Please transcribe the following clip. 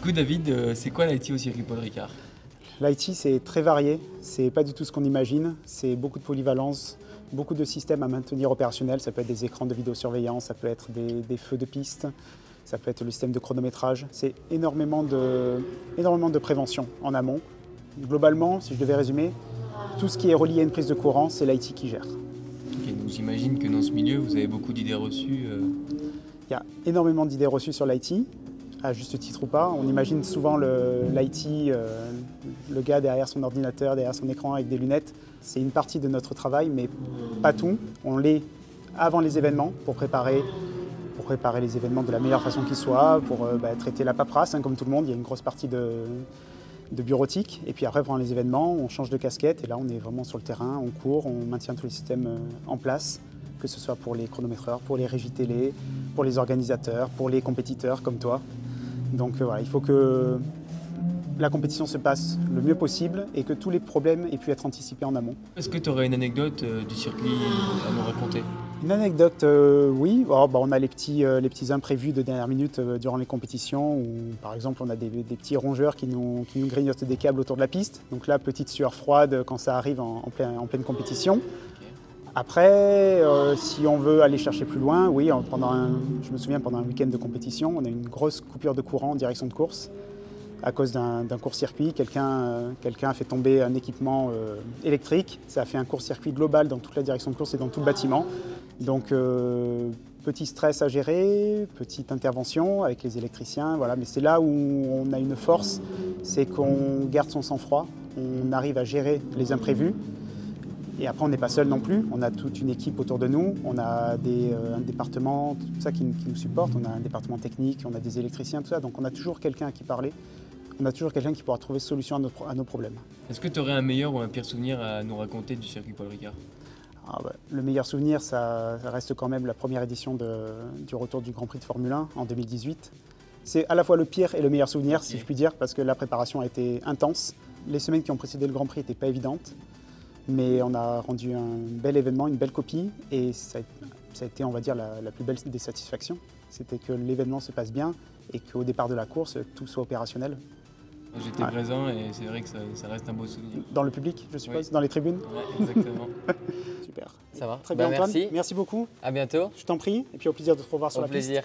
coup, David, c'est quoi l'IT au circuit Paul Ricard? L'IT, c'est très varié, c'est pas du tout ce qu'on imagine, c'est beaucoup de polyvalence, beaucoup de systèmes à maintenir opérationnels, ça peut être des écrans de vidéosurveillance, ça peut être des feux de piste, ça peut être le système de chronométrage, c'est énormément de prévention en amont. Globalement, si je devais résumer, tout ce qui est relié à une prise de courant, c'est l'IT qui gère. Ok, donc j'imagine que dans ce milieu, vous avez beaucoup d'idées reçues. Il y a énormément d'idées reçues sur l'IT, à juste titre ou pas. On imagine souvent l'IT, le gars derrière son ordinateur, derrière son écran avec des lunettes. C'est une partie de notre travail, mais pas tout. On l'est avant les événements pour préparer les événements de la meilleure façon qu'ils soient, pour traiter la paperasse, comme tout le monde. Il y a une grosse partie de bureautique. Et puis après, pendant les événements, on change de casquette et là, on est vraiment sur le terrain, on court, on maintient tous les systèmes en place, que ce soit pour les chronométreurs, pour les régies télé, pour les organisateurs, pour les compétiteurs comme toi. Donc voilà, il faut que la compétition se passe le mieux possible et que tous les problèmes aient pu être anticipés en amont. Est-ce que tu aurais une anecdote du circuit à nous raconter? Une anecdote, oui. On a les petits imprévus de dernière minute durant les compétitions où, par exemple, on a des petits rongeurs qui nous grignotent des câbles autour de la piste. Donc là, petite sueur froide quand ça arrive en pleine compétition. Après, si on veut aller chercher plus loin, oui, je me souviens pendant un week-end de compétition, on a eu une grosse coupure de courant en direction de course à cause d'un court-circuit. Quelqu'un a fait tomber un équipement électrique. Ça a fait un court-circuit global dans toute la direction de course et dans tout le bâtiment. Donc, petit stress à gérer, petite intervention avec les électriciens. Voilà. Mais c'est là où on a une force, c'est qu'on garde son sang-froid, on arrive à gérer les imprévus. Et après, on n'est pas seul non plus. On a toute une équipe autour de nous. On a un département, tout ça qui nous supporte. On a un département technique, on a des électriciens, tout ça. Donc, on a toujours quelqu'un à qui parler. On a toujours quelqu'un qui pourra trouver solution à nos problèmes. Est-ce que tu aurais un meilleur ou un pire souvenir à nous raconter du circuit Paul Ricard? Le meilleur souvenir, ça reste quand même la première édition du retour du Grand Prix de Formule 1 en 2018. C'est à la fois le pire et le meilleur souvenir, si je puis dire, parce que la préparation a été intense. Les semaines qui ont précédé le Grand Prix n'étaient pas évidentes. Mais on a rendu un bel événement, une belle copie, et ça a été, on va dire, la plus belle des satisfactions. C'était que l'événement se passe bien et qu'au départ de la course, tout soit opérationnel. J'étais présent et c'est vrai que ça reste un beau souvenir. Dans le public, je suppose, oui. Dans les tribunes? Oui, exactement. Super. Ça va. Très bien, Antoine. Merci. Merci beaucoup. À bientôt. Je t'en prie, et puis au plaisir de te revoir sur Au la piste. plaisir.